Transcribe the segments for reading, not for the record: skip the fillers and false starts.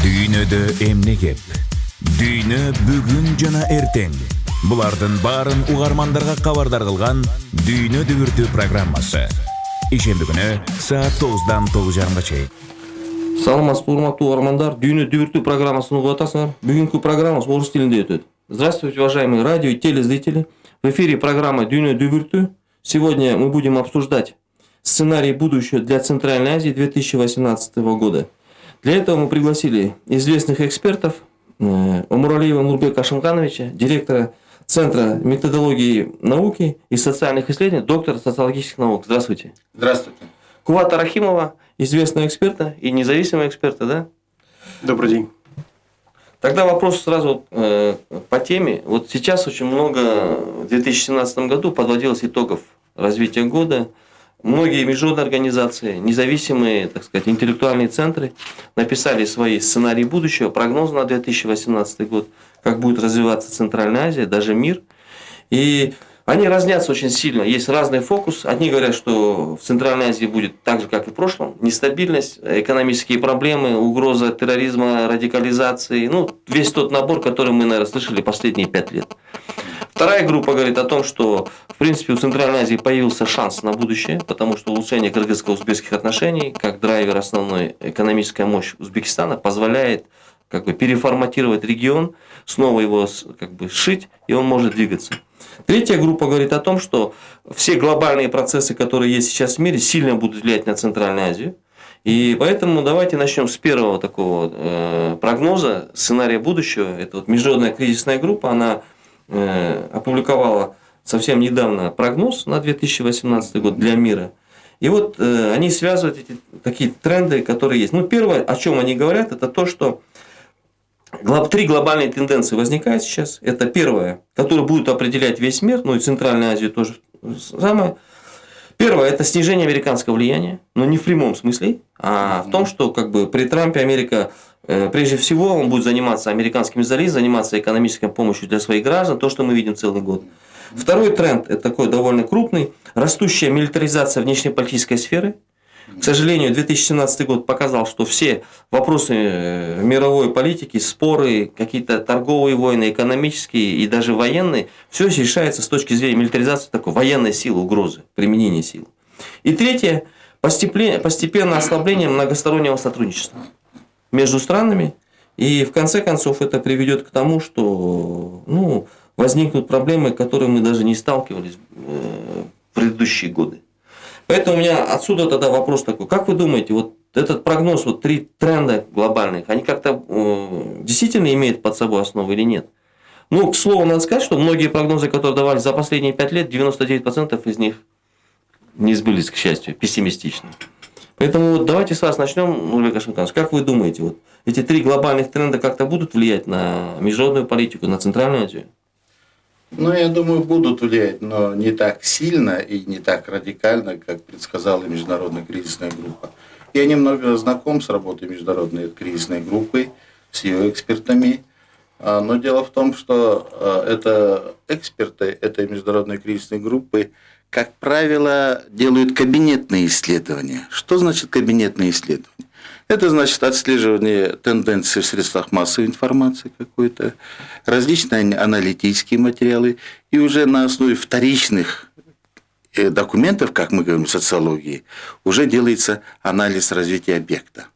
Дүйнөдө эмне кеп? Дүйнө бүгүн жана эртең. Булардын баарын угармандарга кабардар кылган Дүйнө дүбүртү программасы. Ишемби күнү саат 9-дан 9:30 чейин. Саламатсызбы, урматтуу угармандар. Дүйнө дүбүртү программасын угуп атасыңар. Бүгүнкү программабыз орус тилинде өтөт. Здравствуйте, уважаемые радио и телезрители. В эфире программа Дүйнө дүбүртү. Сегодня мы будем обсуждать сценарий будущего для Центральной Азии 2018 года. Для этого мы пригласили известных экспертов, Омуралиева Нурбека Ашимкановича, директора Центра методологии науки и социальных исследований, доктора социологических наук. Здравствуйте. Здравствуйте. Кувата Рахимова, известного эксперта и независимого эксперта, да? Добрый день. Тогда вопрос сразу по теме. Вот сейчас очень много в 2017 году подводилось итогов развития года. Многие международные организации, независимые, так сказать, интеллектуальные центры написали свои сценарии будущего, прогнозы на 2018 год, как будет развиваться Центральная Азия, даже мир. И они разнятся очень сильно. Есть разный фокус. Одни говорят, что в Центральной Азии будет так же, как и в прошлом. Нестабильность, экономические проблемы, угроза терроризма, радикализации. Ну, весь тот набор, который мы, наверное, слышали последние 5 лет. Вторая группа говорит о том, что, в принципе, у Центральной Азии появился шанс на будущее, потому что улучшение кыргызско-узбекских отношений, как драйвер основной, экономическая мощь Узбекистана позволяет как бы переформатировать регион, снова его как бы сшить, и он может двигаться. Третья группа говорит о том, что все глобальные процессы, которые есть сейчас в мире, сильно будут влиять на Центральную Азию. И поэтому давайте начнем с первого такого прогноза, сценария будущего. Это вот международная кризисная группа, она опубликовала совсем недавно прогноз на 2018 год для мира. И вот они связывают эти такие тренды, которые есть. Ну, первое, о чем они говорят, это то, что три глобальные тенденции возникают сейчас. Это первое, которое будет определять весь мир, ну и Центральную Азию тоже самое. Первое – это снижение американского влияния, но не в прямом смысле, а в том, что как бы при Трампе Америка, прежде всего, он будет заниматься американскими заливами, заниматься экономической помощью для своих граждан, то, что мы видим целый год. Второй тренд – это такой довольно крупный, растущая милитаризация внешнеполитической сферы. К сожалению, 2017 год показал, что все вопросы мировой политики, споры, какие-то торговые войны, экономические и даже военные, все решается с точки зрения милитаризации, такой военной силы, угрозы, применения сил. И третье – постепенное ослабление многостороннего сотрудничества между странами. И в конце концов это приведет к тому, что возникнут проблемы, которые мы даже не сталкивались в предыдущие годы. Поэтому у меня отсюда тогда вопрос такой. Как вы думаете, вот этот прогноз, вот три тренда глобальных, они как-то действительно имеют под собой основу или нет? Ну, к слову, надо сказать, что многие прогнозы, которые давались за последние 5 лет, 99% из них не сбылись, к счастью, пессимистично. Поэтому вот давайте сразу начнем, Нурбек Ашимканович. Как вы думаете, вот эти три глобальных тренда как-то будут влиять на международную политику, на Центральную Азию? Ну, я думаю, будут влиять, но не так сильно и не так радикально, как предсказала международная кризисная группа. Я немного знаком с работой международной кризисной группы, с ее экспертами. Но дело в том, что это эксперты этой международной кризисной группы, как правило, делают кабинетные исследования. Что значит кабинетные исследования? Это значит отслеживание тенденций в средствах массовой информации какой-то, различные аналитические материалы, и уже на основе вторичных документов, как мы говорим в социологии, уже делается анализ развития объекта.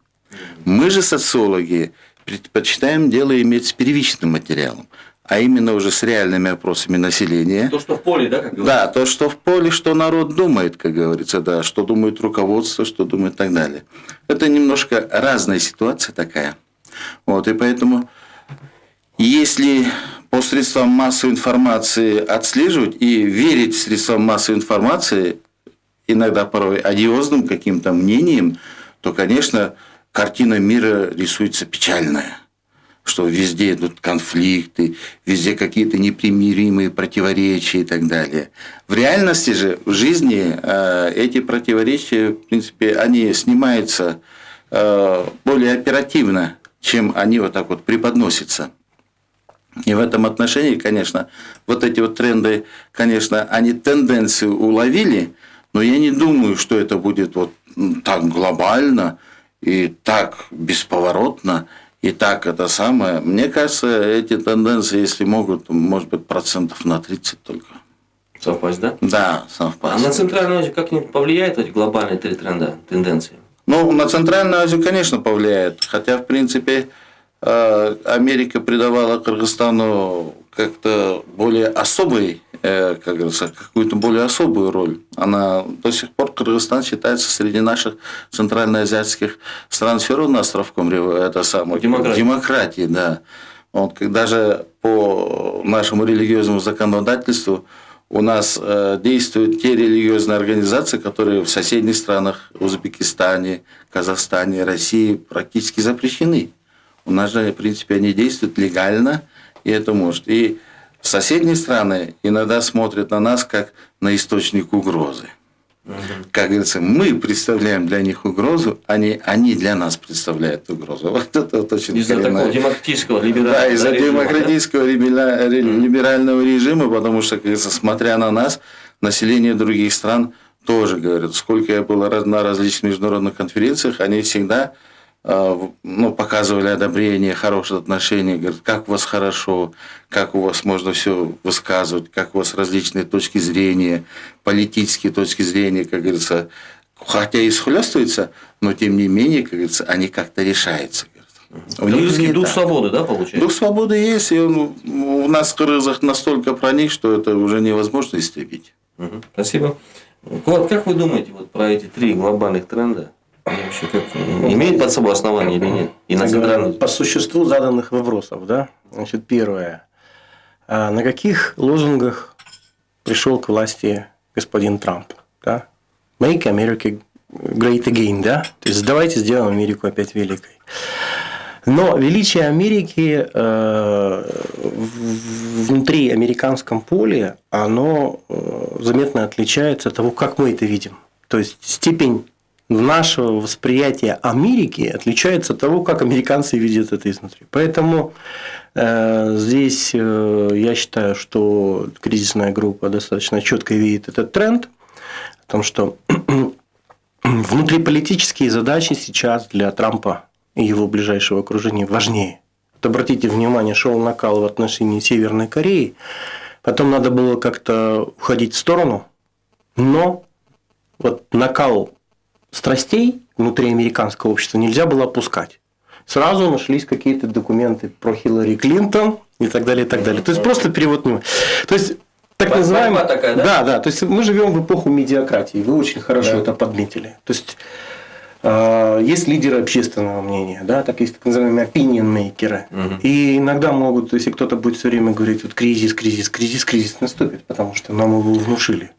Мы же, социологи, предпочитаем дело иметь с первичным материалом, а именно уже с реальными опросами населения. То, что в поле, да, как говорится? Да, то, что в поле, что народ думает, как говорится, да, что думает руководство, что думает и так далее. Это немножко разная ситуация такая. Вот, и поэтому, если по средствам массовой информации отслеживать и верить средствам массовой информации, иногда порой одиозным каким-то мнением, то, конечно, картина мира рисуется печальная. Что везде идут конфликты, везде какие-то непримиримые противоречия и так далее. В реальности же, в жизни, эти противоречия, в принципе, они снимаются более оперативно, чем они вот так вот преподносятся. И в этом отношении, конечно, вот эти вот тренды, конечно, они тенденции уловили, но я не думаю, что это будет вот так глобально и так бесповоротно, и так это самое. Мне кажется, эти тенденции, если могут, может быть, процентов на 30 только. Совпасть, да? Да, А совпасть. на Центральную Азию как-нибудь повлияют эти глобальные три тренда, тенденции? Ну, на Центральную Азию, конечно, повлияет. Хотя, в принципе, Америка придавала Кыргызстану как-то более особый, как говорится, какую-то более особую роль. Она до сих пор, Кыргызстан считается среди наших центральноазиатских стран все равно островком демократии, да. Вот, даже по нашему религиозному законодательству у нас действуют те религиозные организации, которые в соседних странах, Узбекистане, Казахстане, России практически запрещены. У нас же, в принципе, они действуют легально, и это может. И соседние страны иногда смотрят на нас как на источник угрозы. Как говорится, мы представляем для них угрозу, они для нас представляют угрозу. Вот это вот очень из-за такого демократического, либерального да, из-за режима, демократического либерального режима, потому что, как говорится, смотря на нас, население других стран тоже говорят. Сколько я был на различных международных конференциях, они всегда показывали одобрение, хорошее отношение, говорят, как у вас хорошо, как у вас можно все высказывать, как у вас различные точки зрения, политические точки зрения, как говорится, хотя и схлёстываются, но тем не менее, как говорится, они как-то решаются. Кыргызский дух свободы, да, получается? Дух свободы есть, и он у нас в кыргызах настолько проник, что это уже невозможно истребить. Спасибо. Вот как вы думаете вот про эти три глобальных тренда? Они вообще имеют под собой основания или нет? И на центральную... По существу заданных вопросов, да? Значит, первое. На каких лозунгах пришел к власти господин Трамп? Да? Make America great again, да? То есть давайте сделаем Америку опять великой. Но величие Америки внутри американском поле, оно заметно отличается от того, как мы это видим. То есть степень нашего восприятия Америки отличается от того, как американцы видят это изнутри. Поэтому здесь я считаю, что кризисная группа достаточно четко видит этот тренд, о том, что внутриполитические задачи сейчас для Трампа и его ближайшего окружения важнее. Вот обратите внимание, шел накал в отношении Северной Кореи, потом надо было как-то уходить в сторону, но вот накал страстей внутри американского общества нельзя было опускать. Сразу нашлись какие-то документы про Хиллари Клинтон и так далее, и так далее. То есть просто перевод внимания. То есть так называемая такая, да? Да. То есть мы живем в эпоху медиакратии. Вы очень хорошо это подметили. То есть есть лидеры общественного мнения, да, так есть так называемые opinion-мейкеры. И иногда могут, если кто-то будет все время говорить, вот кризис наступит, потому что нам его внушили.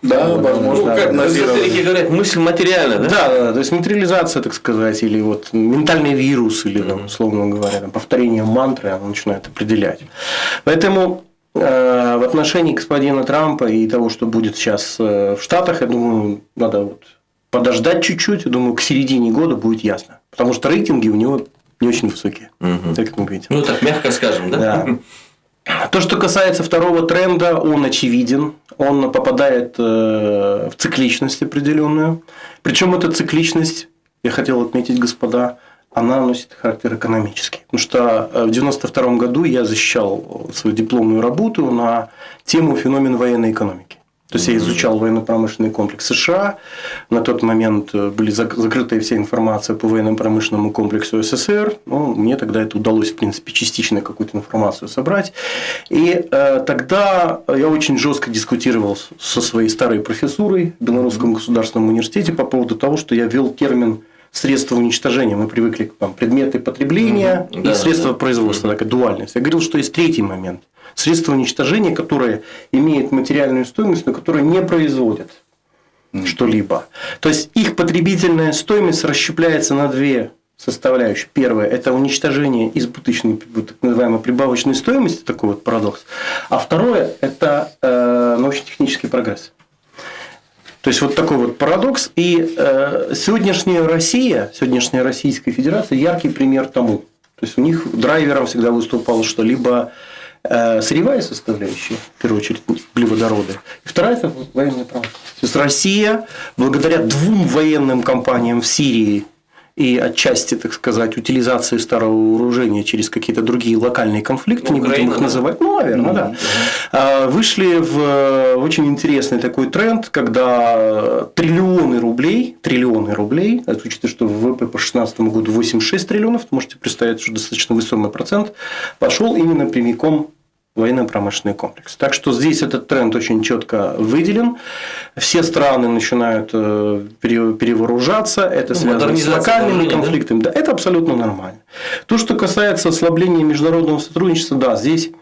Да, возможно. Как эзотерики говорят, мысль материальна, да? Да, то есть материализация, так сказать, или вот ментальный вирус, или, там, условно говоря, там, повторение мантры, оно начинает определять. Поэтому в отношении господина Трампа и того, что будет сейчас в Штатах, я думаю, надо вот подождать чуть-чуть, я думаю, к середине года будет ясно. Потому что рейтинги у него не очень высокие. Так как мы видим. Ну, так мягко скажем, да? Да. То, что касается второго тренда, он очевиден. Он попадает в цикличность определенную. Причем эта цикличность, я хотел отметить, господа, она носит характер экономический. Потому что в 1992 году я защищал свою дипломную работу на тему феномен военной экономики. То есть я изучал военно-промышленный комплекс США. На тот момент были закрытая вся информация по военно-промышленному комплексу СССР. Ну, мне тогда это удалось, в принципе, частично какую-то информацию собрать. И тогда я очень жестко дискутировал со своей старой профессурой в Белорусском государственном университете по поводу того, что я ввел термин средства уничтожения. Мы привыкли к предметы потребления и средства производства, такая дуальность. Я говорил, что есть третий момент. Средства уничтожения, которые имеют материальную стоимость, но которые не производят что-либо. То есть их потребительная стоимость расщепляется на две составляющие. Первое – это уничтожение избыточной, так называемой прибавочной стоимости, такой вот парадокс. А второе – это научно-технический прогресс. То есть вот такой вот парадокс. И сегодняшняя Россия, сегодняшняя Российская Федерация яркий пример тому. То есть у них драйвером всегда выступало что либо сырьевая составляющая, в первую очередь углеводороды, и вторая – это военная промышленность. То есть Россия, благодаря 2 военным компаниям в Сирии и отчасти, так сказать, утилизации старого вооружения через какие-то другие локальные конфликты, не будем их называть, наверное, да, вышли в очень интересный такой тренд, когда триллионы рублей, это учитывая, что ВВП по 2016 году 86 триллионов, можете представить, что достаточно высокий процент, пошел именно прямиком военно-промышленный комплекс. Так что здесь этот тренд очень четко выделен. Все страны начинают перевооружаться. Это связано с локальными конфликтами. Да, это абсолютно нормально. То, что касается ослабления международного сотрудничества, да, здесь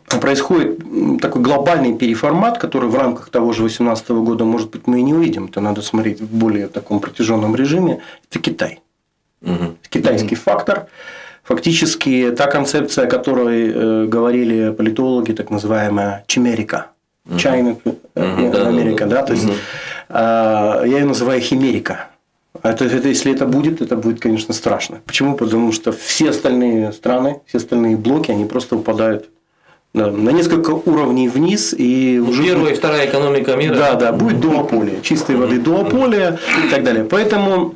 происходит такой глобальный переформат, который в рамках того же 2018 года, может быть, мы и не увидим. Это надо смотреть в более таком протяженном режиме. Это Китай. Китайский фактор. Фактически та концепция, о которой говорили политологи, так называемая чимерика, China, Америка, да, то есть я ее называю химерика. Если это будет, конечно, страшно. Почему? Потому что все остальные страны, все остальные блоки, они просто упадают на несколько уровней вниз. И уже первая и вторая экономика мира. Да, будет дуополия, чистой воды дуополия и так далее. Поэтому,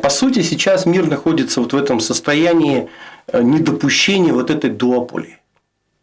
по сути, сейчас мир находится вот в этом состоянии недопущения вот этой дуополии.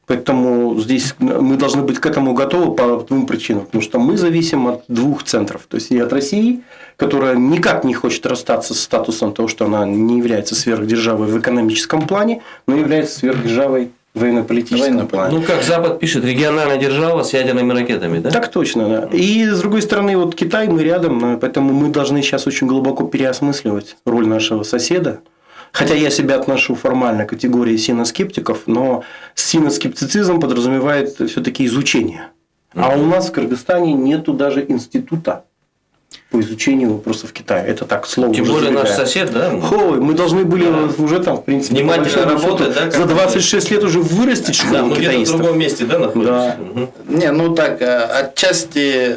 Поэтому здесь мы должны быть к этому готовы по 2 причинам. Потому что мы зависим от 2 центров. То есть и от России, которая никак не хочет расстаться с статусом того, что она не является сверхдержавой в экономическом плане, но является сверхдержавой в военно-политическом плане. Ну, как Запад пишет, региональная держава с ядерными ракетами, да? Так точно, да. И с другой стороны, вот Китай, мы рядом, поэтому мы должны сейчас очень глубоко переосмысливать роль нашего соседа. Хотя я себя отношу формально к категории синоскептиков, но синоскептицизм подразумевает все-таки изучение. А у нас в Кыргызстане нету даже института по изучению вопросов Китая. Это так, слово. Тем более наш сосед, да? Мы должны были уже там, в принципе, внимательно работать, да? За 26 лет уже вырастить школу китаистов. Где-то в другом месте, да, находишься? Да. Отчасти,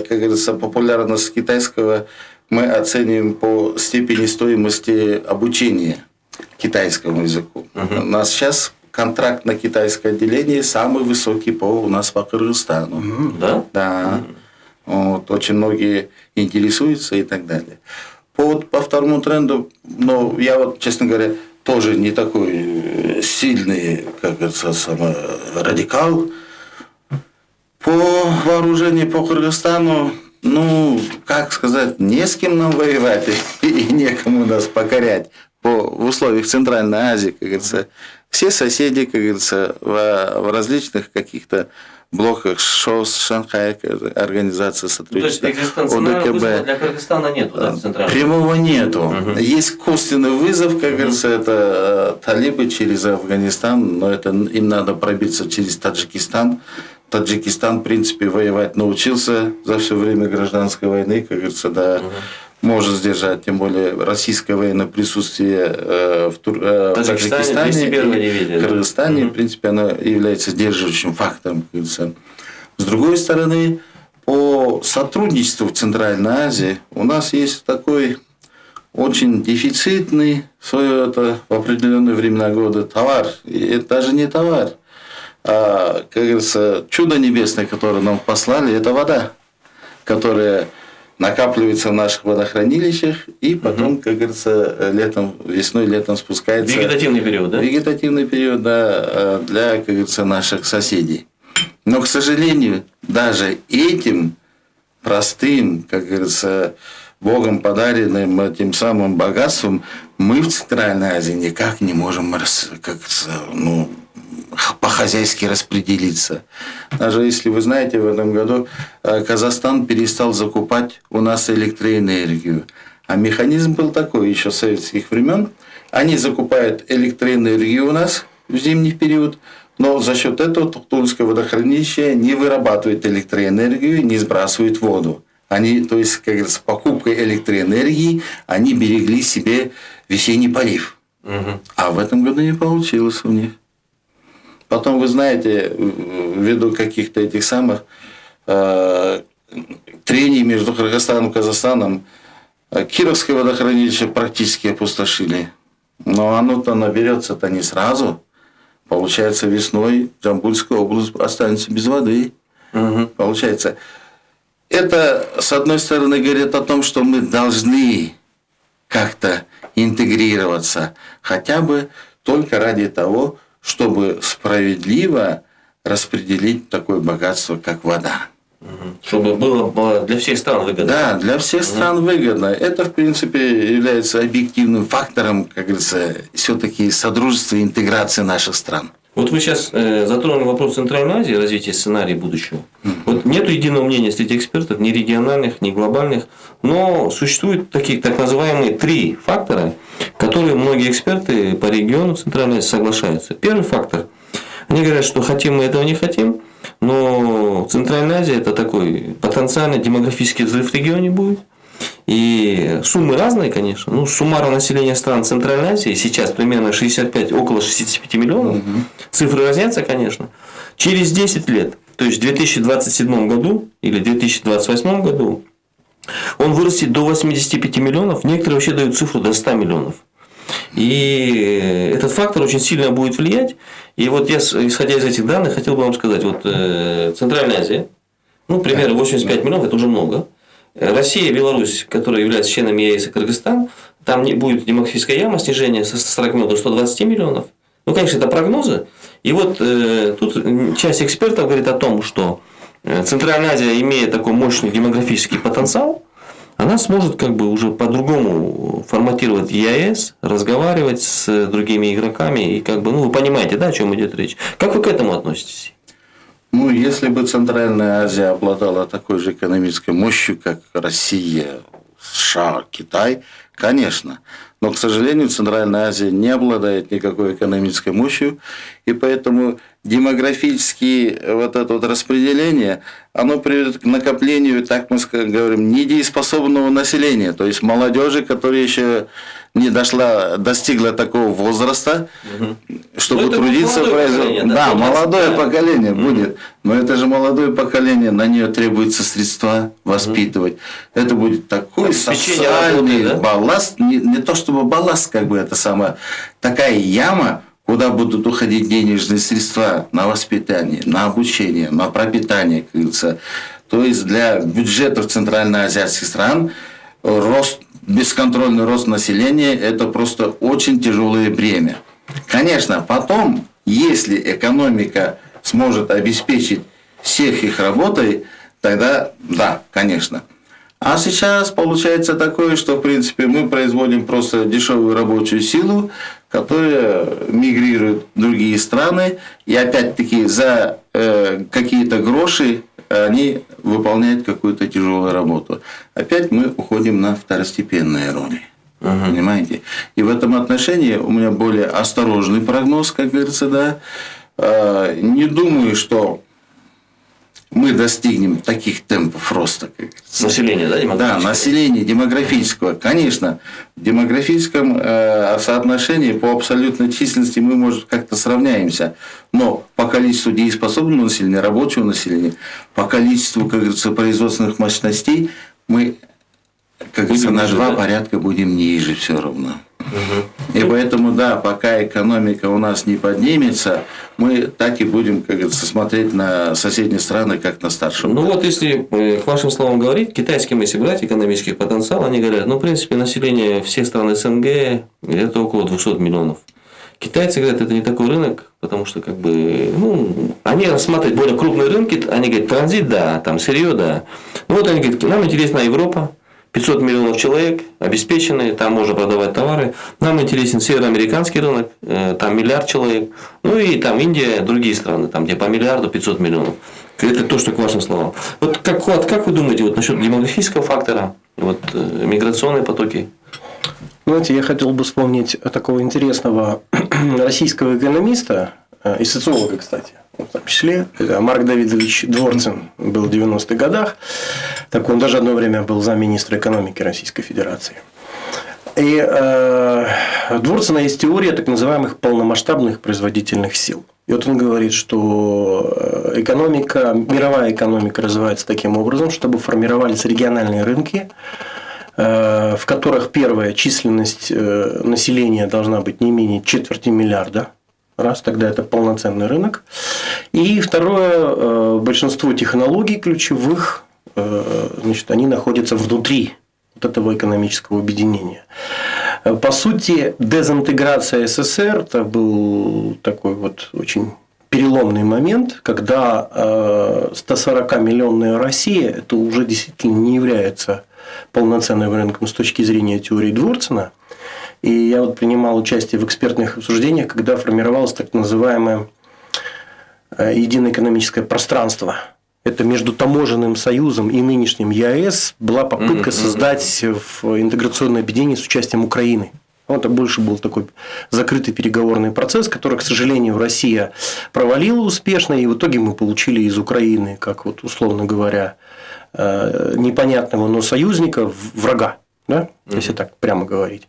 как говорится, популярность китайского мы оцениваем по степени стоимости обучения китайскому языку. У нас сейчас контракт на китайское отделение самый высокий у нас по Кыргызстану. Да? Да. Вот, очень многие интересуются и так далее. По второму тренду, я вот, честно говоря, тоже не такой сильный, как говорится, радикал. По вооружению по Кыргызстану, как сказать, не с кем нам воевать и некому нас покорять в условиях Центральной Азии, как говорится. Все соседи, как говорится, в различных каких-то блоках ШОС, Шанхай, организация сотрудничества, ОДКБ. Для Кыргызстана нету, да, центрального? Прямого нету. Есть косвенный вызов, как говорится, это талибы через Афганистан, но это им надо пробиться через Таджикистан. Таджикистан, в принципе, воевать научился за все время гражданской войны, как говорится, да, может сдержать, тем более российское военное присутствие в Таджикистане и Кыргызстане, в принципе, оно является сдерживающим фактором, как говорится. С другой стороны, по сотрудничеству в Центральной Азии у нас есть такой очень дефицитный в определенные времена года товар. И это даже не товар. Как говорится, чудо небесное, которое нам послали, это вода, которая накапливается в наших водохранилищах и потом, как говорится, весной, летом спускается. Вегетативный период, да? Вегетативный период, да, для, как говорится, наших соседей. Но, к сожалению, даже этим простым, как говорится, Богом подаренным тем самым богатством мы в Центральной Азии никак не можем, по-хозяйски распределиться. Даже если вы знаете, в этом году Казахстан перестал закупать у нас электроэнергию. А механизм был такой еще с советских времен. Они закупают электроэнергию у нас в зимний период, но за счет этого Туктулское водохранилище не вырабатывает электроэнергию, не сбрасывает воду. Они, то есть, как говорится, покупкой электроэнергии они берегли себе весенний полив. А в этом году не получилось у них. Потом, вы знаете, ввиду каких-то этих самых трений между Кыргызстаном и Казахстаном, Кировское водохранилище практически опустошили. Но оно-то наберется-то не сразу. Получается, весной Джамбульская область останется без воды. Получается, это, с одной стороны, говорит о том, что мы должны как-то интегрироваться, хотя бы только ради того, чтобы справедливо распределить такое богатство, как вода. Чтобы было для всех стран выгодно. Да, для всех стран выгодно. Это, в принципе, является объективным фактором, как говорится, все-таки содружества и интеграции наших стран. Вот вы сейчас затронули вопрос Центральной Азии, развития сценария будущего. Вот нет единого мнения среди экспертов, ни региональных, ни глобальных, но существуют такие так называемые 3 фактора, которые многие эксперты по региону Центральной Азии соглашаются. Первый фактор. Они говорят, что хотим мы этого, не хотим, но Центральная Азия – это такой потенциальный демографический взрыв в регионе будет. И суммы разные, конечно. Ну, суммарно население стран Центральной Азии сейчас примерно 65, около 65 миллионов. Цифры разнятся, конечно. Через 10 лет, то есть в 2027 году или 2028 году, он вырастет до 85 миллионов. Некоторые вообще дают цифру до 100 миллионов. И этот фактор очень сильно будет влиять. И вот я, исходя из этих данных, хотел бы вам сказать, вот Центральная Азия, ну, примерно 85 миллионов, это уже много. Россия и Беларусь, которые являются членами ЕС и Кыргызстан, там не будет демографическая яма снижения со 40 до 120 миллионов. Ну, конечно, это прогнозы. И вот тут часть экспертов говорит о том, что Центральная Азия, имея такой мощный демографический потенциал, она сможет как бы уже по-другому форматировать ЕАЭС, разговаривать с другими игроками. И как бы, ну, вы понимаете, да, о чем идет речь. Как вы к этому относитесь? Ну, если бы Центральная Азия обладала такой же экономической мощью, как Россия, США, Китай, конечно. Но, к сожалению, Центральная Азия не обладает никакой экономической мощью, и поэтому демографически вот это вот распределение, оно приведет к накоплению, так мы говорим, недееспособного населения, то есть молодежи, которая еще не достигла такого возраста, чтобы трудиться в производстве. Да, молодое поколение будет. Но это же молодое поколение, на нее требуется средства воспитывать. Это будет такой социальный балласт, не то чтобы балласт, как бы это самое, такая яма, куда будут уходить денежные средства на воспитание, на обучение, на пропитание, как говорится. То есть для бюджетов центральноазиатских стран бесконтрольный рост населения – это просто очень тяжелое бремя. Конечно, потом, если экономика сможет обеспечить всех их работой, тогда да, конечно. А сейчас получается такое, что в принципе мы производим просто дешевую рабочую силу, которая мигрирует в другие страны, и опять-таки за какие-то гроши они выполняют какую-то тяжелую работу. Опять мы уходим на второстепенные роли. Понимаете? И в этом отношении у меня более осторожный прогноз, как говорится, да. Не думаю, что мы достигнем таких темпов роста, как говорится. Населения, да, демографического? Да, населения демографического. Конечно, в демографическом соотношении по абсолютной численности мы, может, как-то сравняемся. Но по количеству дееспособного населения, рабочего населения, по количеству, как говорится, производственных мощностей, мы, как говорится, на 2 порядка будем ниже все равно. И поэтому, да, пока экономика у нас не поднимется, мы так и будем, как говорится, смотреть на соседние страны, как на старшего. Ну вот, если к вашим словам говорить, китайским, если брать экономический потенциал, они говорят, ну, в принципе, население всех стран СНГ это около 200 миллионов. Китайцы говорят, это не такой рынок, потому что, как бы, ну, они рассматривают более крупные рынки, они говорят, транзит, да, там сырье, да. Ну вот они говорят, нам интересна Европа. 500 миллионов человек обеспечены, там можно продавать товары. Нам интересен североамериканский рынок, там 1 миллиард человек. Ну и там Индия, другие страны, там где по миллиарду 500 миллионов. Это то, что к вашим словам. Вот как вы думаете вот насчет демографического фактора, вот, миграционные потоки? Знаете, я хотел бы вспомнить такого интересного российского экономиста и социолога, кстати, в том числе. Это Марк Давидович Дворцин был в 90-х годах. Так он даже одно время был замминистра экономики Российской Федерации. И у Дворцина есть теория так называемых полномасштабных производительных сил. И вот он говорит, что мировая экономика развивается таким образом, чтобы формировались региональные рынки, в которых первая численность населения должна быть не менее четверти миллиарда. Раз, тогда это полноценный рынок. И второе, большинство технологий ключевых, значит, они находятся внутри вот этого экономического объединения. По сути, дезинтеграция СССР это был такой вот очень переломный момент, когда 140-миллионная Россия это уже действительно не является полноценным рынком с точки зрения теории Дворцена. И я вот принимал участие в экспертных обсуждениях, когда формировалось так называемое единое экономическое пространство. Это между таможенным союзом и нынешним ЕАЭС была попытка создать интеграционное объединение с участием Украины. Это больше был такой закрытый переговорный процесс, который, к сожалению, Россия провалила успешно, и в итоге мы получили из Украины, как вот условно говоря, непонятного, но союзника, врага, да? Если так прямо говорить.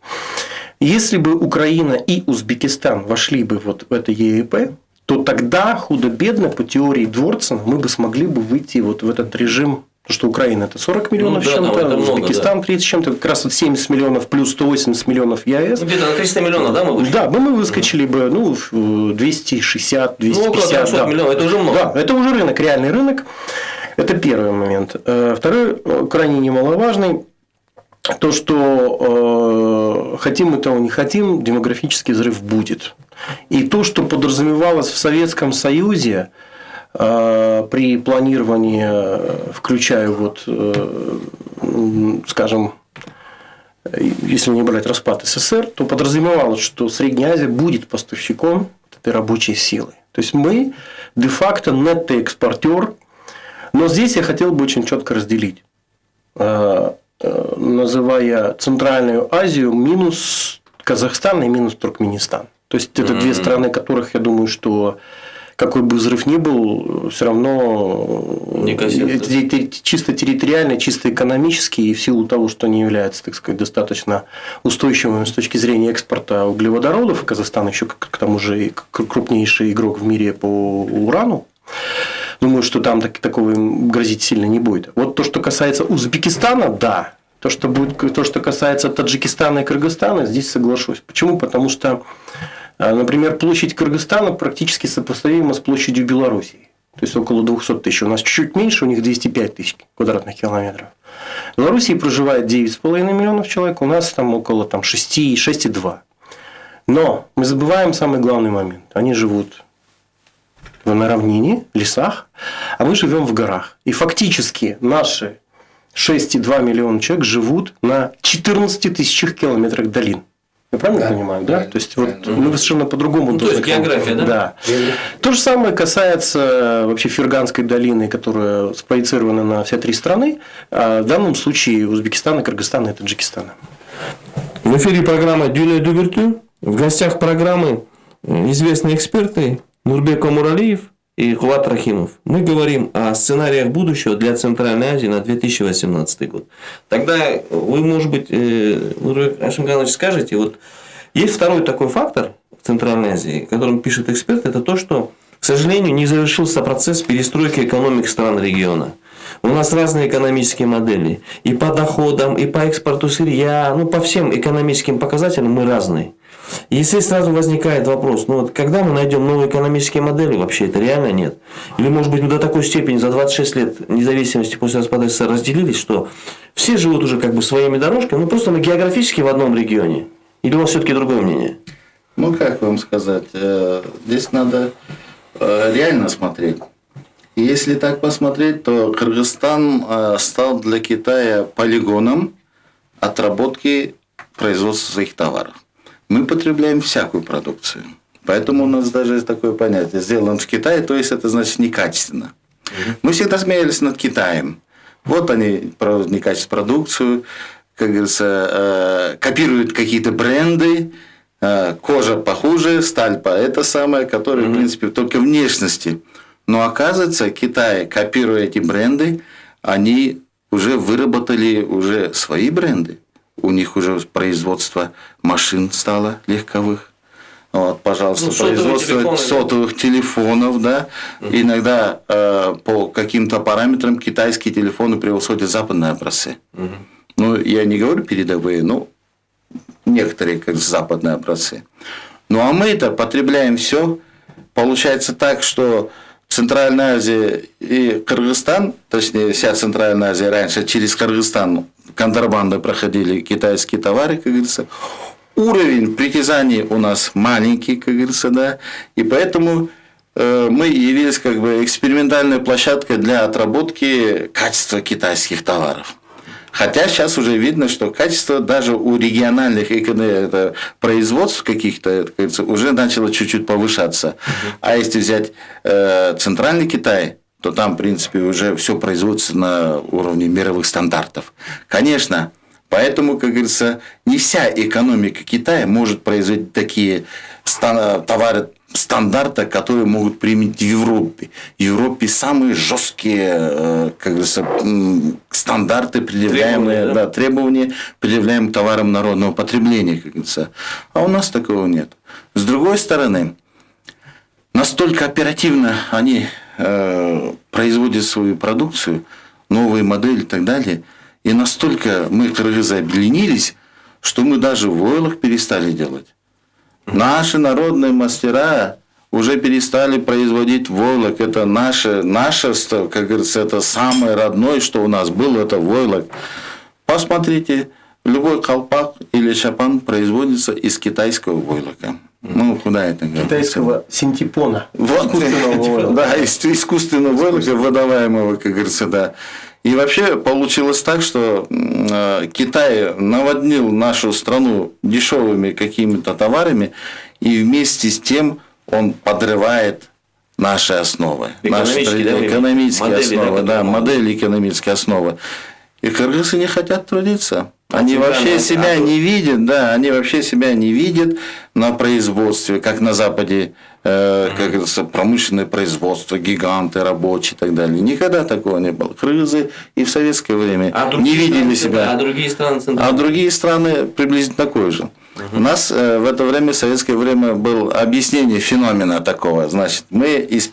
Если бы Украина и Узбекистан вошли бы вот в это ЕЭП, то тогда худо-бедно по теории Дворцена мы бы смогли бы выйти вот в этот режим, потому что Украина это 40 миллионов с чем-то, Узбекистан 30 с чем-то, как раз вот 70 миллионов плюс 180 миллионов ЕАЭС. Где-то на 300 миллионов, да, мы вышли? Да, мы выскочили бы 260, 250. Около 300 миллионов, это уже много. Да, это уже рынок, реальный рынок. Это первый момент. Второй, крайне немаловажный. То, что хотим мы того не хотим, демографический взрыв будет. И то, что подразумевалось в Советском Союзе при планировании, включая вот, скажем, если не брать распад СССР, то подразумевалось, что Средняя Азия будет поставщиком этой рабочей силы. То есть мы де-факто нетто-экспортер. Но здесь я хотел бы очень четко разделить, называя Центральную Азию минус Казахстан и минус Туркменистан. То есть это две страны, которых, я думаю, что какой бы взрыв ни был, все равно чисто территориально, чисто экономически, и в силу того, что они являются, так сказать, достаточно устойчивыми с точки зрения экспорта углеводородов, Казахстан еще к тому же крупнейший игрок в мире по урану. Думаю, что там такого им грозить сильно не будет. Вот то, что касается Узбекистана, да. То, что касается Таджикистана и Кыргызстана, здесь соглашусь. Почему? Потому что, например, площадь Кыргызстана практически сопоставима с площадью Белоруссии. То есть около 200 тысяч. У нас чуть-чуть меньше, у них 205 тысяч квадратных километров. В Белоруссии проживает 9,5 миллионов человек, у нас там около 6,2. Но мы забываем самый главный момент. Они живут на равнине, лесах, а мы живем в горах. И фактически наши 6,2 миллиона человек живут на 14 тысячах километрах долин. Я правильно понимаю, да? То есть, вот мы совершенно по-другому. То есть география, да? Да. То же самое касается вообще Ферганской долины, которая спроецирована на все три страны. А в данном случае Узбекистана, Кыргызстана и Таджикистана. В эфире программа «Дюйне дювертю». В гостях программы известные эксперты Нурбек Омуралиев и Кулат Рахимов. Мы говорим о сценариях будущего для Центральной Азии на 2018 год. Тогда вы, может быть, Нурбек Ашимганович, скажете, вот есть второй такой фактор в Центральной Азии, о котором пишет эксперт, это то, что, к сожалению, не завершился процесс перестройки экономик стран региона. У нас разные экономические модели. И по доходам, и по экспорту сырья, по всем экономическим показателям мы разные. И здесь сразу возникает вопрос, когда мы найдем новые экономические модели, вообще это реально нет? Или, может быть, мы до такой степени за 26 лет независимости после распада СССР разделились, что все живут уже своими дорожками, просто географически в одном регионе? Или у вас все-таки другое мнение? Как вам сказать, здесь надо реально смотреть. И если так посмотреть, то Кыргызстан стал для Китая полигоном отработки производства своих товаров. Мы потребляем всякую продукцию. Поэтому у нас даже есть такое понятие «сделано в Китае», то есть это значит некачественно. Мы всегда смеялись над Китаем. Вот они проводят некачественную продукцию, как говорится, копируют какие-то бренды, кожа похуже, сталь это самое, которое, в принципе, только внешности. Но оказывается, Китай, копируя эти бренды, они уже выработали уже свои бренды. У них уже производство машин стало легковых. Пожалуйста, производство сотовых телефонов, да. Иногда по каким-то параметрам китайские телефоны превосходят западные образцы. Ну, я не говорю передовые, но некоторые, как западные образцы. Ну, а мы-то потребляем все. Получается так, что Центральная Азия и Кыргызстан, точнее, вся Центральная Азия раньше через Кыргызстан контрабандой проходили китайские товары, как говорится. Уровень притязаний у нас маленький, как говорится, да. И поэтому мы явились как бы экспериментальной площадкой для отработки качества китайских товаров. Хотя сейчас уже видно, что качество даже у региональных производств каких-то, уже начало чуть-чуть повышаться. А если взять центральный Китай, то там, в принципе, уже все производится на уровне мировых стандартов. Конечно, поэтому, как говорится, не вся экономика Китая может производить такие товары стандарта, которые могут применить в Европе. В Европе самые жесткие, как говорится, стандарты, предъявляемые, требования, предъявляемые товарам народного потребления, как говорится. А у нас такого нет. С другой стороны, настолько оперативно они производят свою продукцию, новые модели и так далее, и настолько мы, кыргызы, обленились, что мы даже в ойлах перестали делать. Наши народные мастера уже перестали производить войлок. Это наше, как говорится, это самое родное, что у нас было, это войлок. Посмотрите, любой колпак или шапан производится из китайского войлока. Ну, куда это говорится? Китайского синтепона. Вот, да, из искусственного войлока, выдаваемого, как говорится, да. И вообще получилось так, что Китай наводнил нашу страну дешевыми какими-то товарами, и вместе с тем он подрывает наши основы. Экономические основы, да, модели экономические основы. И кыргызы не хотят трудиться. Они вообще себя не видят, да, они вообще себя не видят на производстве, как на Западе, как говорится, промышленное производство, гиганты рабочие и так далее. Никогда такого не было. Кыргызы и в советское время не видели себя. А другие страны А другие страны приблизительно такое же. У нас в это время, в советское время, было объяснение феномена такого. Значит, мы из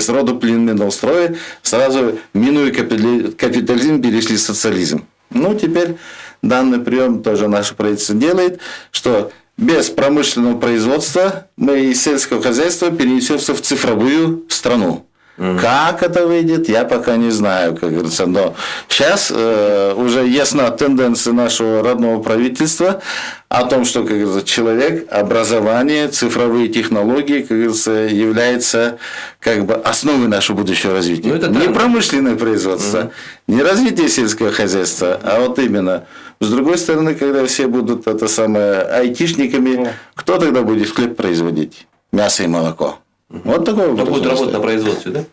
рода племенного строя сразу, минуя капитализм, перешли в социализм. Ну, теперь данный прием тоже наше правительство делает, что без промышленного производства мы из сельского хозяйства перенесемся в цифровую страну. Как это выйдет, я пока не знаю, как говорится. Но сейчас уже ясна тенденция нашего родного правительства о том, что, как говорится, человек, образование, цифровые технологии, как говорится, является как бы основой нашего будущего развития. Не промышленное производство, не развитие сельского хозяйства, а вот именно. С другой стороны, когда все будут айтишниками, кто тогда будет хлеб производить? Мясо и молоко. Вот такой вопрос. Будет работать на производстве, да?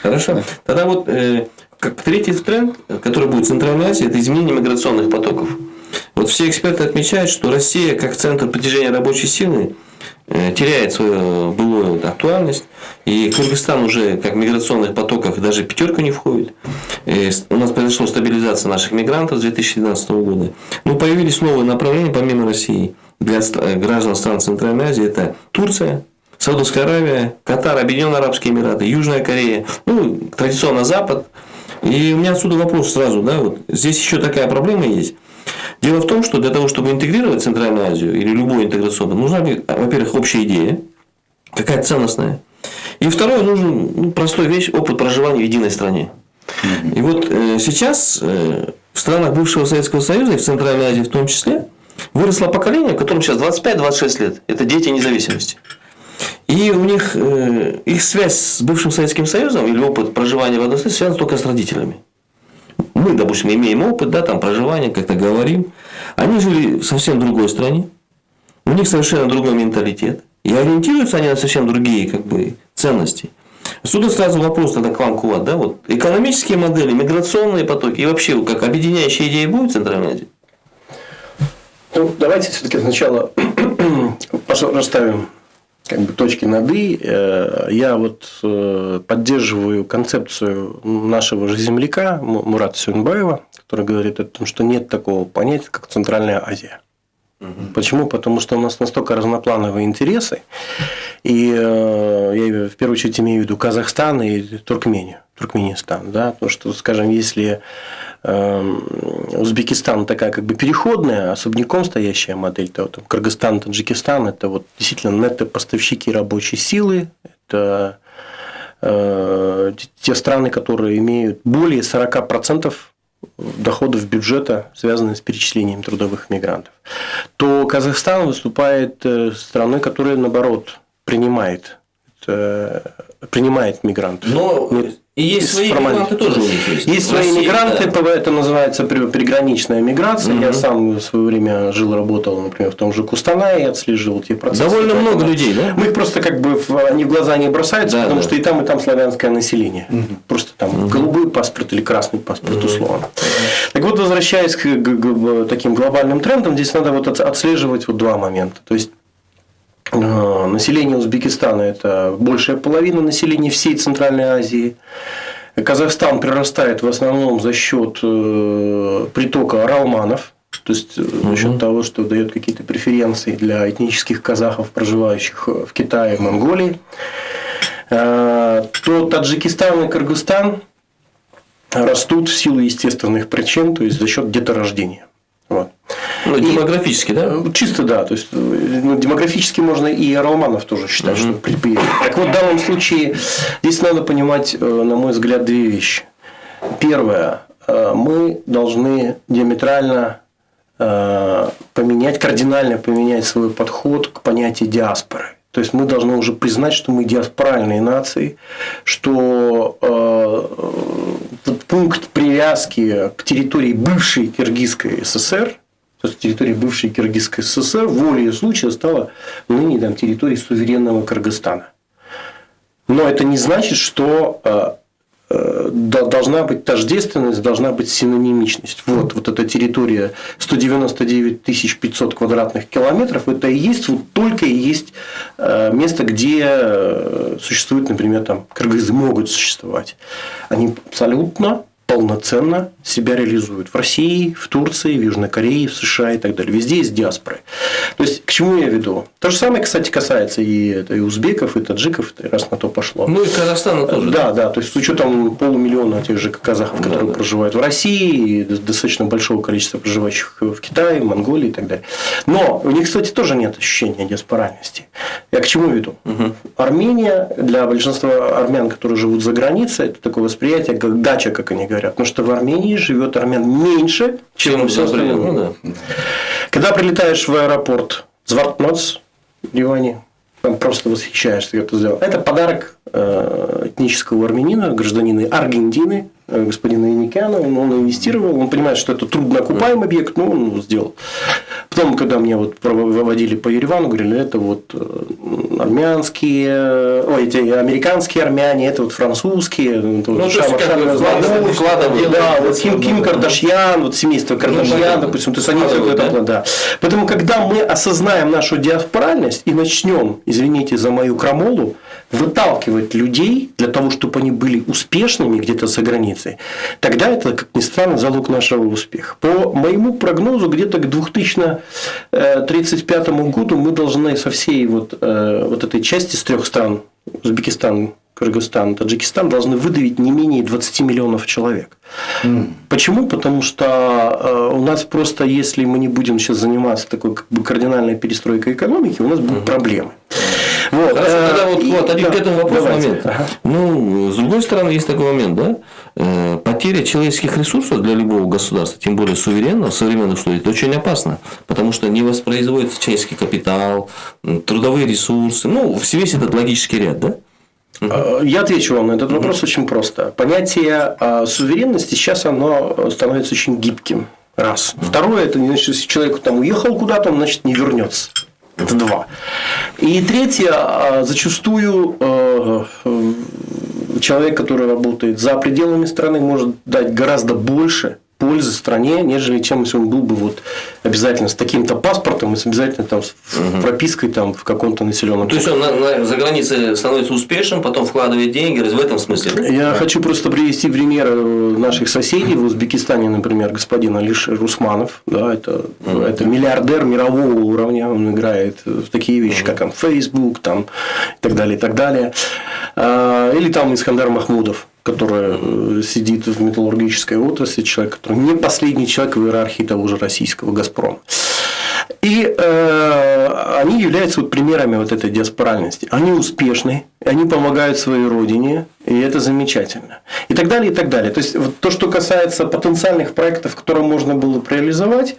Хорошо. Тогда вот как третий тренд, который будет в Центральной Азии, это изменение миграционных потоков. Вот все эксперты отмечают, что Россия, как центр притяжения рабочей силы, теряет свою былую актуальность. И Кыргызстан уже как в миграционных потоках даже в пятерку не входит. И у нас произошла стабилизация наших мигрантов с 2012 года. Но появились новые направления помимо России для граждан стран Центральной Азии. Это Турция, Саудовская Аравия, Катар, Объединенные Арабские Эмираты, Южная Корея, ну, традиционно Запад. И у меня отсюда вопрос сразу, да, вот здесь еще такая проблема есть. Дело в том, что для того, чтобы интегрировать Центральную Азию или любую интеграционную, нужна, во-первых, общая идея, какая-то ценностная. И второе, нужен простой вещь, опыт проживания в единой стране. И вот сейчас в странах бывшего Советского Союза и в Центральной Азии в том числе выросло поколение, которому сейчас 25-26 лет. Это дети независимости. И у них их связь с бывшим Советским Союзом или опыт проживания в одной стране связан только с родителями. Мы, допустим, имеем опыт, да, там, проживания, как-то говорим. Они жили в совсем другой стране. У них совершенно другой менталитет. И ориентируются они на совсем другие как бы, ценности. Отсюда сразу вопрос тогда к вам, Куват. Да? Вот, экономические модели, миграционные потоки и вообще как объединяющая идея будет в Центральной Азии? Ну, давайте все-таки сначала расставим как бы точки над «и». Я вот поддерживаю концепцию нашего же земляка Мурата Сюнбаева, который говорит о том, что нет такого понятия, как Центральная Азия. Почему? Потому что у нас настолько разноплановые интересы, и я в первую очередь имею в виду Казахстан и Туркмению. Туркменистан, да, потому что, скажем, если Узбекистан такая как бы переходная, особняком стоящая модель, то там, Кыргызстан, Таджикистан – это вот действительно нетто-поставщики рабочей силы, это те страны, которые имеют более 40% доходов бюджета, связанных с перечислением трудовых мигрантов, то Казахстан выступает страной, которая, наоборот, принимает мигрантов. Но и есть свои мигранты тоже у них есть. Есть свои мигранты, да. Это называется приграничная миграция. Я сам в свое время жил, работал, например, в том же Кустанае, отслеживал те процессы. Довольно много людей, да? Мы их просто как бы они в глаза не бросаются, да, потому что и там славянское население. Просто там голубой паспорт или красный паспорт условно. Так вот, возвращаясь к таким глобальным трендам, здесь надо вот отслеживать вот два момента. То есть население Узбекистана – это большая половина населения всей Центральной Азии. Казахстан прирастает в основном за счет притока оралманов, то есть за счет того, что дает какие-то преференции для этнических казахов, проживающих в Китае и Монголии. То Таджикистан и Кыргызстан растут в силу естественных причин, то есть за счет деторождения. Вот. Ну, демографически, да? Чисто да. То есть, демографически можно и оралманов тоже считать, что приедет. Так вот, в данном случае здесь надо понимать, на мой взгляд, две вещи. Первое. Мы должны диаметрально кардинально поменять свой подход к понятию диаспоры. То есть мы должны уже признать, что мы диаспоральные нации, что пункт привязки к территории бывшей Киргизской ССР, то есть территории бывшей Киргизской ССР, волей случая стала ныне территорией суверенного Кыргызстана. Но это не значит, что должна быть тождественность, должна быть синонимичность. Вот эта территория 199 500 квадратных километров, это и есть, вот только и есть место, где существует, например, там кыргызы могут существовать. Они абсолютно полноценно себя реализуют в России, в Турции, в Южной Корее, в США и так далее. Везде есть диаспоры. То есть, к чему я веду? То же самое, кстати, касается и узбеков, и таджиков, раз на то пошло. Ну, и Казахстана тоже. Да. То есть, с учетом 500 000 тех же казахов, которые проживают в России, и достаточно большого количества проживающих в Китае, в Монголии и так далее. Но у них, кстати, тоже нет ощущения диаспоральности. Я к чему веду? Армения, для большинства армян, которые живут за границей, это такое восприятие, как дача, как они говорят. Потому что в Армении живет армян меньше, чем все остальное. Когда прилетаешь в аэропорт Звартноц, Ливане, там просто восхищаешься, как это сделал. Это подарок этнического армянина, гражданина Аргентины, господина Яникяна. Он инвестировал, он понимает, что это трудноокупаемый объект, но он его сделал. Потом, когда меня выводили по Еревану, говорили, это вот эти американские армяне, это вот французские, Ким Кардашьян, вот семейство Кардашьян, допустим, то есть они да. Поэтому, когда мы осознаем нашу диаспоральность и начнем, извините за мою крамолу, выталкивать людей для того, чтобы они были успешными где-то за границей, тогда это, как ни странно, залог нашего успеха. По моему прогнозу, где-то к 2035 году мы должны со всей вот этой части с 3 стран, Узбекистан, Кыргызстан, Таджикистан, должны выдавить не менее 20 миллионов человек. Почему? Потому что у нас просто, если мы не будем сейчас заниматься такой как бы кардинальной перестройкой экономики, у нас будут проблемы. Вот. Тогда вот один к этому вопрос момент. Ну, с другой стороны, есть такой момент, да? Потеря человеческих ресурсов для любого государства, тем более суверенного, современных условиях, это очень опасно. Потому что не воспроизводится человеческий капитал, трудовые ресурсы. Ну, весь этот логический ряд, да? Я отвечу вам на этот вопрос очень просто. Понятие суверенности сейчас оно становится очень гибким. Раз. Второе, это не значит, если человек там уехал куда-то, он, значит, не вернется. Это 2. И третье, зачастую человек, который работает за пределами страны, может дать гораздо больше пользы стране, нежели чем если он был бы вот обязательно с таким-то паспортом и с обязательно там с пропиской там в каком-то населенном пункте. То есть он за границей становится успешным, потом вкладывает деньги, в этом смысле? Да? Я хочу просто привести пример наших соседей в Узбекистане, например, господин Алишер Русманов, да, это миллиардер мирового уровня, он играет в такие вещи, как там Facebook, там и так далее, и так далее. Или там Искандар Махмудов, который сидит в металлургической отрасли, человек, который не последний человек в иерархии того же российского «Газпрома». И они являются вот примерами вот этой диаспоральности. Они успешны, они помогают своей родине, и это замечательно. И так далее, и так далее. То есть, вот то, что касается потенциальных проектов, которые можно было бы реализовать,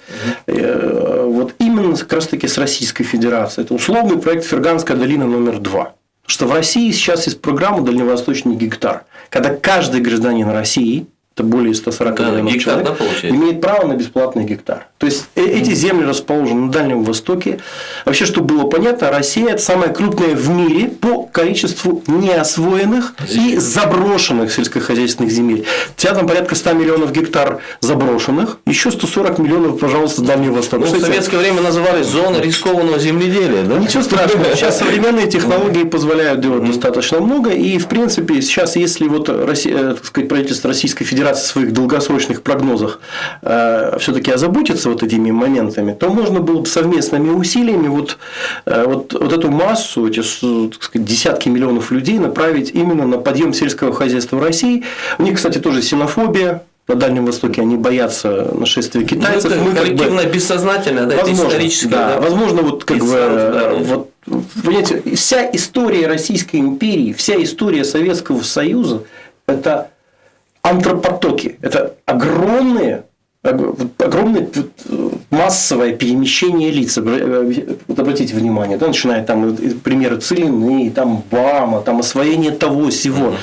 вот именно как раз таки с Российской Федерацией. Это условный проект «Ферганская долина номер 2». Что в России сейчас есть программа «Дальневосточный гектар», когда каждый гражданин России, это более 140 миллионов гектар, человек, да, имеет право на бесплатный гектар. То есть, эти земли расположены на Дальнем Востоке. Вообще, чтобы было понятно, Россия – это самая крупная в мире по количеству неосвоенных и заброшенных сельскохозяйственных земель. У тебя там порядка 100 миллионов гектар заброшенных, еще 140 миллионов, пожалуйста, Дальний Восток. Ну, в советское время назывались зоны рискованного земледелия, да? Ничего страшного. Сейчас современные технологии позволяют делать достаточно много. И, в принципе, сейчас, если вот Россия, так сказать, правительство Российской Федерации в своих долгосрочных прогнозах все-таки озаботится вот этими моментами, то можно было бы совместными усилиями вот эту массу, эти, так сказать, десятки миллионов людей направить именно на подъем сельского хозяйства в России. У них, кстати, тоже ксенофобия. На Дальнем Востоке они боятся нашествия китайцев. Ну, это коллективно бессознательно, да, возможно, это историческое. Да, возможно, вот как бы вот, понимаете, вся история Российской империи, вся история Советского Союза – это антропотоки, это огромное массовое перемещение лиц. Вот обратите внимание, да, начиная там примеры Целины, там БАМа, там освоение того сего.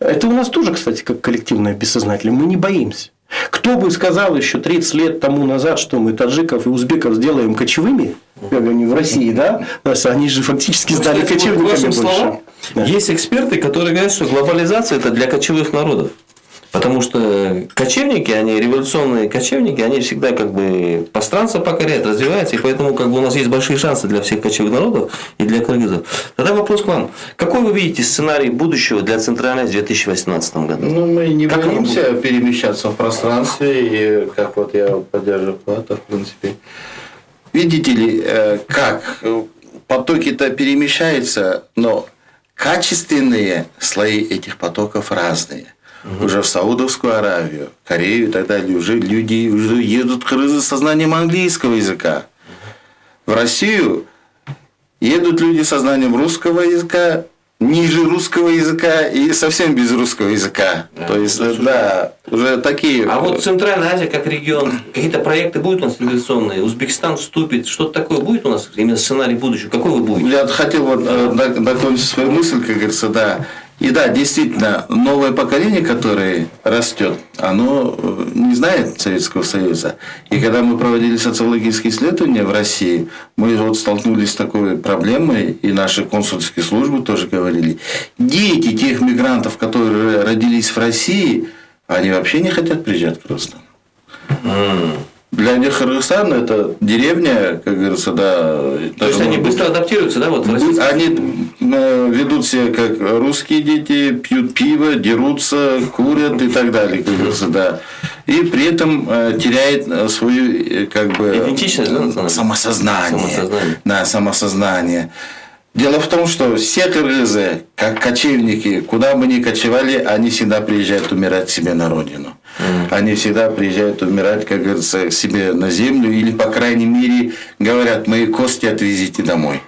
Это у нас тоже, кстати, как коллективное бессознательное. Мы не боимся. Кто бы сказал еще 30 лет тому назад, что мы таджиков и узбеков сделаем кочевыми, как они в России, да? Они же фактически стали кочевниками больше. Да. Есть эксперты, которые говорят, что глобализация – это для кочевых народов. Потому что кочевники, они революционные кочевники, они всегда как бы пространство покоряют, развиваются, и поэтому как бы у нас есть большие шансы для всех кочевых народов и для кыргызов. Тогда вопрос к вам. Какой вы видите сценарий будущего для Центральной в 2018 году? Ну, мы не боимся перемещаться в пространстве, и как вот я поддерживаю Плата, в принципе. Видите ли, как потоки-то перемещаются, но качественные слои этих потоков разные. Уже в Саудовскую Аравию, Корею и так далее уже люди уже едут кыргызы с сознанием английского языка. В Россию едут люди со знанием русского языка, ниже русского языка и совсем без русского языка. Да, то есть, да, уже такие. А вот Центральная Азия как регион, какие-то проекты будут у нас инвестиционные? Узбекистан вступит, что-то такое будет у нас, именно сценарий будущего? Какой вы будете? Я хотел вот докончить свою мысль, как говорится, да. И да, действительно, новое поколение, которое растет, оно не знает Советского Союза. И когда мы проводили социологические исследования в России, мы вот столкнулись с такой проблемой, и наши консульские службы тоже говорили, дети тех мигрантов, которые родились в России, они вообще не хотят приезжать в Кыргызстан. Для них Кыргызстан – это деревня, как говорится, да. То есть они быстро адаптируются, да, вот в России? Они ведут себя как русские дети, пьют пиво, дерутся, курят и так далее, как говорится, да. И при этом теряет свою, как бы, идентичность, да, самосознание. Да, самосознание. Дело в том, что все кыргызы, как кочевники, куда бы ни кочевали, они всегда приезжают умирать себе на родину. Они всегда приезжают умирать, как говорится, себе на землю, или, по крайней мере, говорят, мои кости отвезите домой.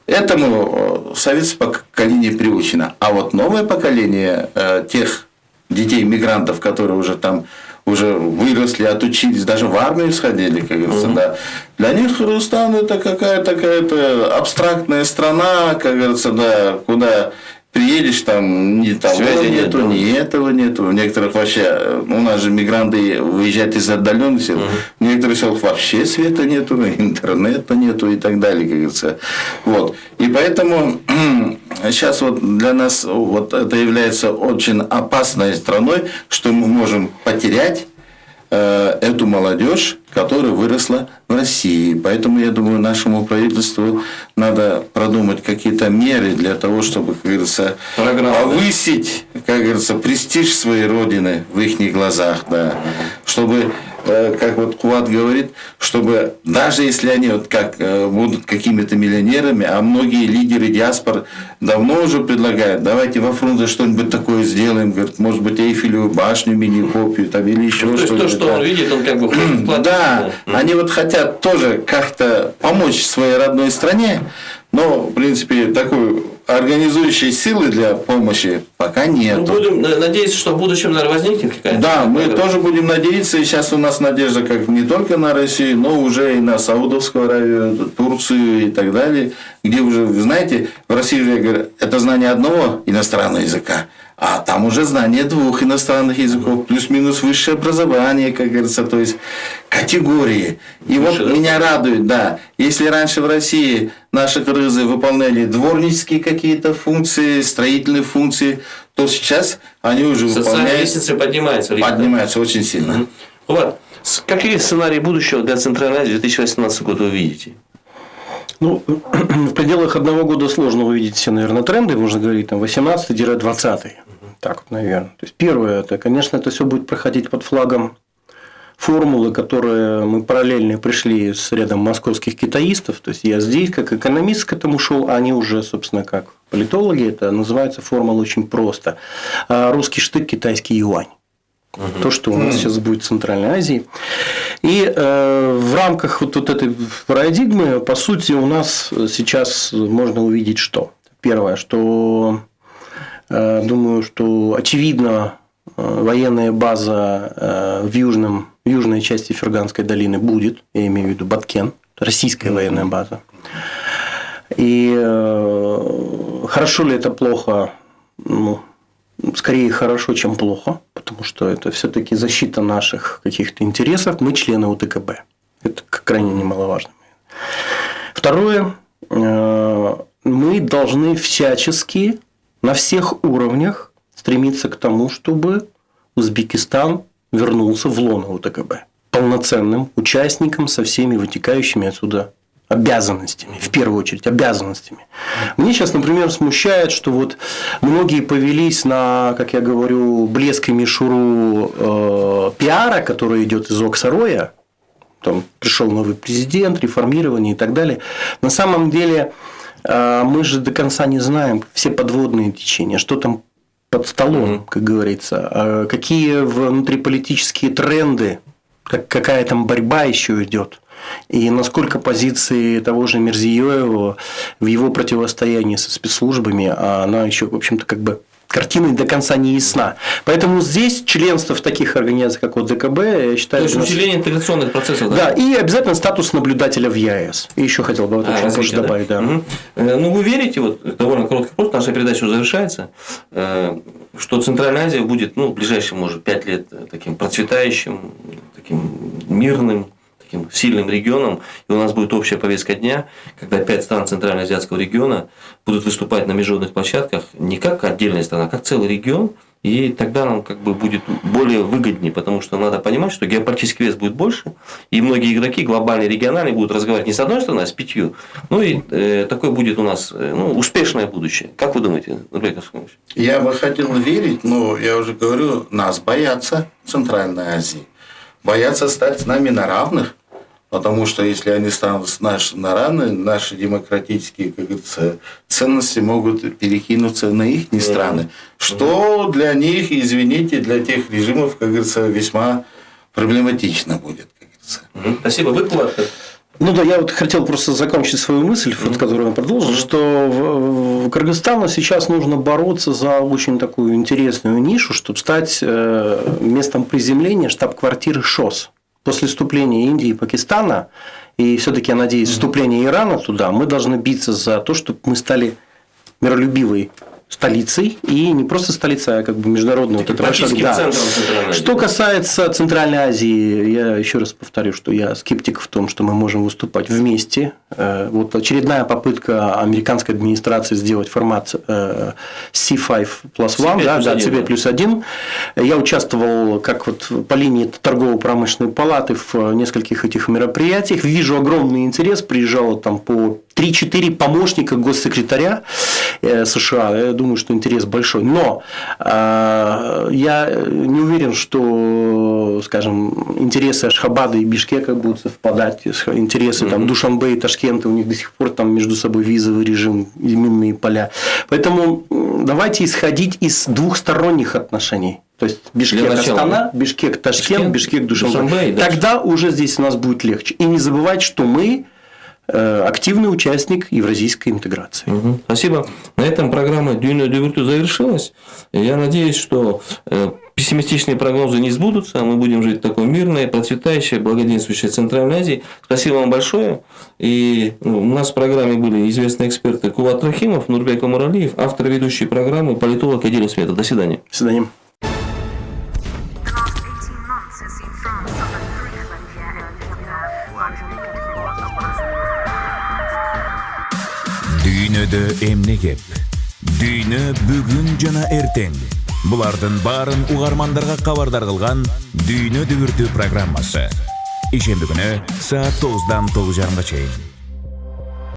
Этому советское поколение приучено. А вот новое поколение тех детей-мигрантов, которые уже там уже выросли, отучились, даже в армию сходили, как говорится, да. Для них Кыргызстан это какая-то абстрактная страна, как говорится, да, куда приедешь, там ни того нету, ни этого нету. В некоторых вообще, у нас же мигранты выезжают из отдаленных сел, в некоторых селах вообще света нету, интернета нету и так далее, как говорится. Вот. И поэтому сейчас вот для нас вот это является очень опасной страной, что мы можем потерять эту молодежь, которая выросла в России. Поэтому, я думаю, нашему правительству надо продумать какие-то меры для того, чтобы, как говорится, повысить, как говорится, престиж своей родины в их глазах, да, чтобы как вот Кулат говорит, чтобы даже если они вот как будут какими-то миллионерами, а многие лидеры диаспор давно уже предлагают, давайте во Фрунзе что-нибудь такое сделаем, говорит, может быть, Эйфелеву башню, мини-копию там, или еще то есть что-нибудь. то, что он видит, он как бы вкладывает. Да, они вот хотят тоже как-то помочь своей родной стране, но, в принципе, такой организующей силы для помощи пока нет. Ну, будем надеяться, что в будущем, наверное, возникнет какая-то. Да, мы тоже будем надеяться, и сейчас у нас надежда как не только на Россию, но уже и на Саудовскую Аравию, Турцию и так далее, где уже, вы знаете, в России уже говорят, это знание одного иностранного языка, а там уже знание 2 иностранных языков, плюс-минус высшее образование, как говорится, то есть категории. И вот меня радует, да, если раньше в России наши кыргызы выполняли дворнические какие-то функции, строительные функции, то сейчас они уже социальная лестница поднимается. Поднимается очень сильно. Вот. Какие сценарии будущего для Центральной Азии в 2018 году вы видите? Ну, в пределах 1 года сложно увидеть все, наверное, тренды, можно говорить, там 18-20. Так вот, наверное. То есть, первое, это, конечно, это все будет проходить под флагом формулы, которые мы параллельно пришли с рядом московских китаистов. То есть, я здесь как экономист к этому шел, а они уже, собственно, как политологи. Это называется формула очень просто. Русский штык, китайский юань. То, что у нас сейчас будет в Центральной Азии. И в рамках вот этой парадигмы, по сути, у нас сейчас можно увидеть что? Первое, что, думаю, что очевидно, военная база в южной части Ферганской долины будет, я имею в виду Баткен, российская военная база. И хорошо ли это, плохо? Ну, скорее хорошо, чем плохо, потому что это все-таки защита наших каких-то интересов. Мы члены УТКБ. Это крайне немаловажно. Второе. Мы должны всячески на всех уровнях стремиться к тому, чтобы Узбекистан вернулся в лоно УТКБ. Полноценным участником со всеми вытекающими отсюда обязанностями, в первую очередь обязанностями. Мне сейчас, например, смущает, что вот многие повелись на, как я говорю, блеск и мишуру пиара, который идет из Оксароя. Там пришел новый президент, реформирование и так далее. На самом деле мы же до конца не знаем все подводные течения, что там под столом, как говорится, какие внутриполитические тренды, какая там борьба еще идет. И насколько позиции того же Мирзиёева в его противостоянии со спецслужбами, она еще, в общем-то, как бы картина до конца не ясна. Поэтому здесь членство в таких организациях, как ОДКБ, я считаю... То есть, усиление интеграционных процессов, да? Да, и обязательно статус наблюдателя в ЕАЭС. И еще хотел бы очень позже добавить. Да. Ну, вы верите, вот довольно короткий вопрос, наша передача уже завершается, что Центральная Азия будет, ну, в ближайшие, может, 5 лет таким процветающим, таким мирным, таким сильным регионом, и у нас будет общая повестка дня, когда 5 стран Центральноазиатского региона будут выступать на международных площадках не как отдельная страна, а как целый регион, и тогда нам как бы будет более выгоднее, потому что надо понимать, что геополитический вес будет больше, и многие игроки глобальные, региональные будут разговаривать не с одной стороны, а с 5. Ну и такое будет у нас успешное будущее. Как вы думаете, Нурбек Асханович? Я бы хотел верить, но я уже говорю, нас боятся Центральной Азии. Боятся стать с нами на равных. Потому что если они станут с нашими на равны, наши демократические, как говорится, ценности могут перекинуться на их страны. Что для них, извините, для тех режимов, как говорится, весьма проблематично будет. Как говорится. Спасибо. Вы, Кулат? Ну да, я вот хотел просто закончить свою мысль, которую я продолжил, что Кыргызстану сейчас нужно бороться за очень такую интересную нишу, чтобы стать местом приземления штаб-квартиры ШОС. После вступления Индии и Пакистана, и все-таки, я надеюсь, вступления Ирана туда, мы должны биться за то, чтобы мы стали миролюбивой столицей, и не просто столицей, а как бы международной. Что касается Центральной Азии, я еще раз повторю, что я скептик в том, что мы можем выступать вместе. Вот очередная попытка американской администрации сделать формат C5+1, C5+1. Я участвовал как вот по линии торгово-промышленной палаты в нескольких этих мероприятиях. Вижу огромный интерес. Приезжало там по 3-4 помощника госсекретаря США. Я думаю, что интерес большой. Но я не уверен, что, скажем, интересы Ашхабада и Бишкека будут совпадать. Интересы там, Душанбе и Ташкента, у них до сих пор там между собой визовый режим и минные поля. Поэтому давайте исходить из двухсторонних отношений. То есть Бишкек-Астана, Бишкек-Ташкент, Бишкек-Душанбе. Тогда уже здесь у нас будет легче. И не забывать, что мы активный участник евразийской интеграции. Спасибо. На этом программа «Дюйне дювертю» завершилась. Я надеюсь, что пессимистичные прогнозы не сбудутся, а мы будем жить в такой мирной, процветающей, благоденствующей Центральной Азии. Спасибо вам большое. И у нас в программе были известные эксперты Кулат Рахимов, Нурбек Омуралиев, автор ведущей программы, политолог Адиль Светов. До свидания. До свидания. Дүйнөдө эмне кеп? Дүйнө бүгүн жана эртең. Булардын баарын угармандарга кабардар кылган Дүйнө дүбүртү программасы. Ишемби күнү саат 9-дан 9:30 чейин.